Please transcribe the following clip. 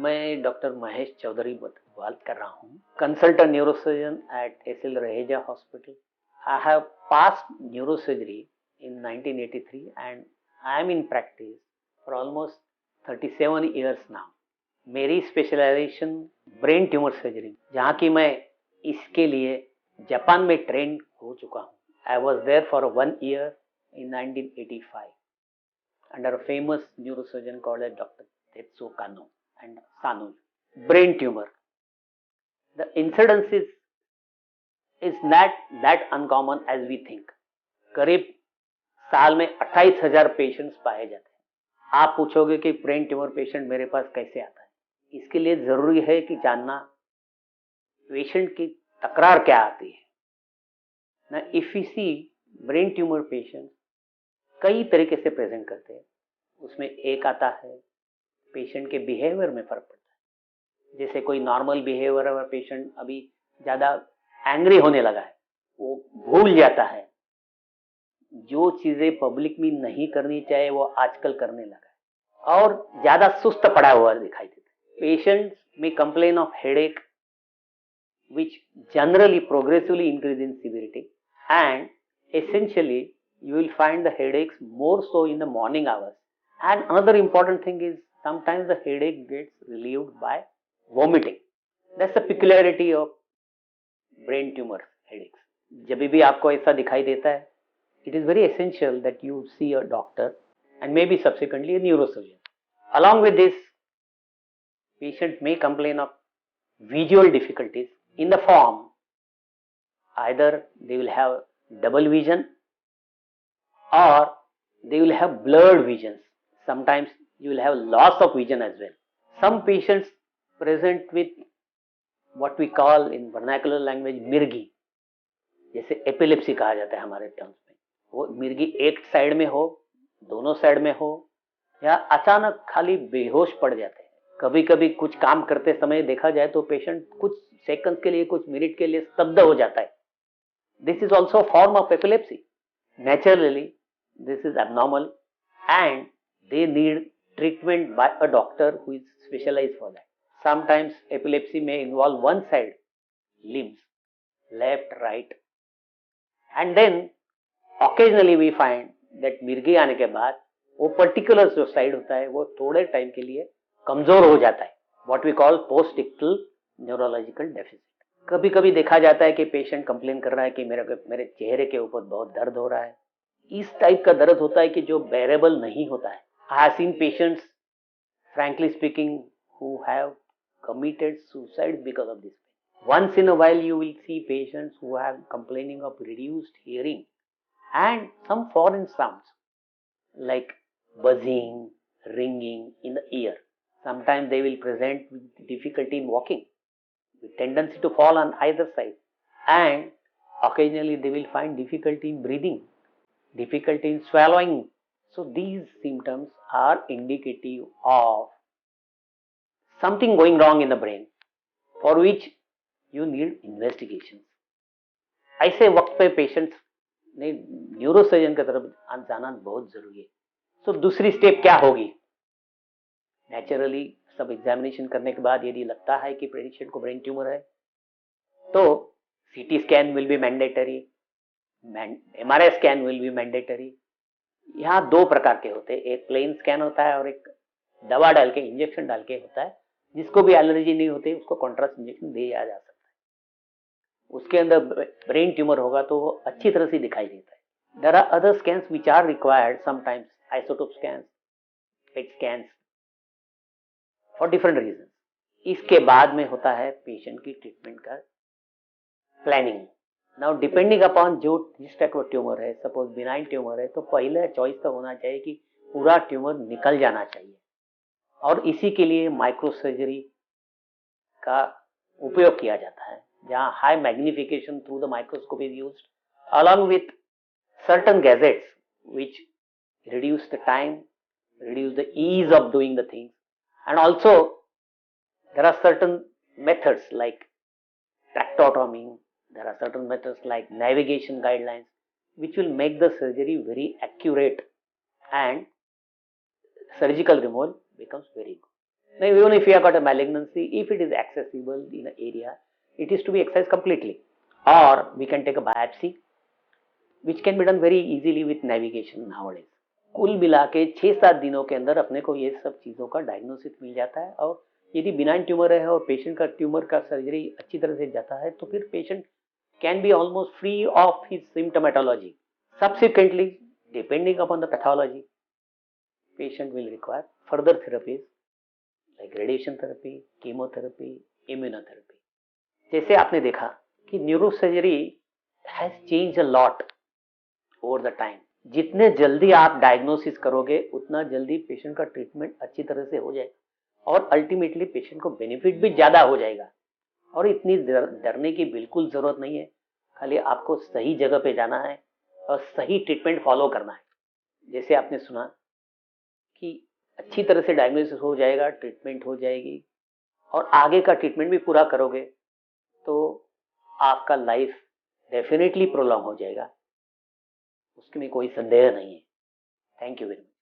मैं डॉक्टर महेश चौधरी बात कर रहा हूँ, consultant neurosurgeon at SL Raheja hospital. I have passed neurosurgery in 1983 and I am in practice for almost 37 years now. मेरी specialisation brain tumour surgery, जहाँ की मैं इसके लिए जापान में ट्रेन हो चुका हूँ. I was there for 1 year in 1985 under a famous neurosurgeon called as Dr. Tetsuo Kano and Sanuj. Brain tumor. The incidence is not that uncommon as we think. करीब साल में 28,000 पेशेंट्स पाए जाते हैं. आप पूछोगे कि ब्रेन ट्यूमर पेशेंट मेरे पास कैसे आता है. इसके लिए जरूरी है कि जानना पेशेंट की तकरार क्या आती है. ना if you see brain tumour patient कई तरीके से प्रेजेंट करते हैं. उसमें एक आता है पेशेंट के बिहेवियर में फर्क पड़ता है. जैसे कोई नॉर्मल बिहेवियर वाला पेशेंट अभी ज्यादा एंग्री होने लगा है, वो भूल जाता है, जो चीजें पब्लिक में नहीं करनी चाहिए वो आजकल करने लगा है, और ज्यादा सुस्त पड़ा हुआ दिखाई देता है. पेशेंट्स में complain of headache which generally progressively increase in severity, and essentially you will find the headaches more so in the morning hours. And another important thing is sometimes the headache gets relieved by vomiting. That's the peculiarity of brain tumor headaches. जब भी आपको ऐसा दिखाई देता है, it is very essential that you see a doctor and maybe subsequently a neurosurgeon. Along with this, patient may complain of visual difficulties in the form either they will have double vision or they will have blurred visions. Sometimes you will have loss of vision as well. Some patients present with what we call in vernacular language मिर्गी, जैसे epilepsy कहा जाता है हमारे terms में. वो मिर्गी एक साइड में हो, दोनों साइड में हो, या अचानक खाली बेहोश पड़ जाते हैं. कभी कभी कुछ काम करते समय देखा जाए तो पेशेंट कुछ सेकंड के लिए, कुछ मिनट के लिए स्तब्ध हो जाता है. This is also form of epilepsy. Naturally this is abnormal and they need treatment by a doctor who is specialized for that. Sometimes epilepsy may involve one side limbs, left, right, and then occasionally we find that मिर्गी आने के बाद वो particular जो side होता है वो थोड़े टाइम के लिए कमजोर हो जाता है. What we call post-ictal neurological deficit. कभी कभी देखा जाता है कि पेशेंट कंप्लेन कर रहा है कि मेरे चेहरे के ऊपर बहुत दर्द हो रहा है. इस टाइप का दर्द होता है कि जो बेरेबल नहीं होता है. I have seen patients, frankly speaking, who have committed suicide because of this. Once in a while, you will see patients who have complaining of reduced hearing and some foreign sounds like buzzing, ringing in the ear. Sometimes they will present with difficulty in walking, with tendency to fall on either side, and occasionally they will find difficulty in breathing, difficulty in swallowing. So these symptoms are indicative of something going wrong in the brain for which you need investigations. ऐसे वक्त पे patients ने neurosurgeon की तरफ जाना बहुत जरूरी है. तो दूसरी स्टेप क्या होगी? नेचुरली सब एग्जामिनेशन करने के बाद यदि लगता है कि पेशेंट को ब्रेन ट्यूमर है तो CT scan will be mandatory, MRI scan will be mandatory. यहाँ दो प्रकार के होते हैं, एक प्लेन स्कैन होता है और एक दवा डाल के, इंजेक्शन डाल के होता है. जिसको भी एलर्जी नहीं होती उसको कॉन्ट्रास्ट इंजेक्शन दिया जा सकता है. उसके अंदर ब्रेन ट्यूमर होगा तो वो अच्छी तरह से दिखाई देता है. There are other scans which are required, sometimes isotope scans, PET scans, for different reason. इसके बाद में होता है पेशेंट की ट्रीटमेंट का प्लानिंग. नाउ डिपेंडिंग अपॉन जो जिस टाइप का ट्यूमर है, सपोज बिनाइन ट्यूमर है तो पहले चॉइस तो होना चाहिए कि पूरा ट्यूमर निकल जाना चाहिए, और इसी के लिए माइक्रो सर्जरी का उपयोग किया जाता है, जहां high magnification through the microscope is used along with certain gadgets which reduce the time, reduce the ease of doing the things, and also there are certain methods like tracheotomy. There are certain methods like navigation guidelines which will make the surgery very accurate and surgical removal becomes very good. Now, even if you have got a malignancy, if it is accessible in an area, it is to be excised completely. Or we can take a biopsy, which can be done very easily with navigation nowadays. कुल मिला के 6-7 दिनों के अंदर अपने को ये सब चीज़ों का डायग्नोसिस मिल जाता है, और यदि बिनाइन ट्यूमर है और पेशेंट का ट्यूमर का सर्जरी अच्छी तरह से जाता है तो फिर patient can be almost free of his symptomatology. Subsequently, depending upon the pathology, patient will require further therapies like radiation therapy, chemotherapy, immunotherapy. जैसे आपने देखा कि neurosurgery has change a lot over the time. जितने जल्दी आप diagnosis करोगे उतना जल्दी पेशेंट का ट्रीटमेंट अच्छी तरह से हो जाएगा और अल्टीमेटली पेशेंट को बेनिफिट भी ज्यादा हो जाएगा. और इतनी डरने की बिल्कुल जरूरत नहीं है. खाली आपको सही जगह पे जाना है और सही ट्रीटमेंट फॉलो करना है. जैसे आपने सुना कि अच्छी तरह से डायग्नोसिस हो जाएगा, ट्रीटमेंट हो जाएगी और आगे का ट्रीटमेंट भी पूरा करोगे तो आपका लाइफ डेफिनेटली प्रोलॉन्ग हो जाएगा. उसमें कोई संदेह नहीं है. Thank you very much.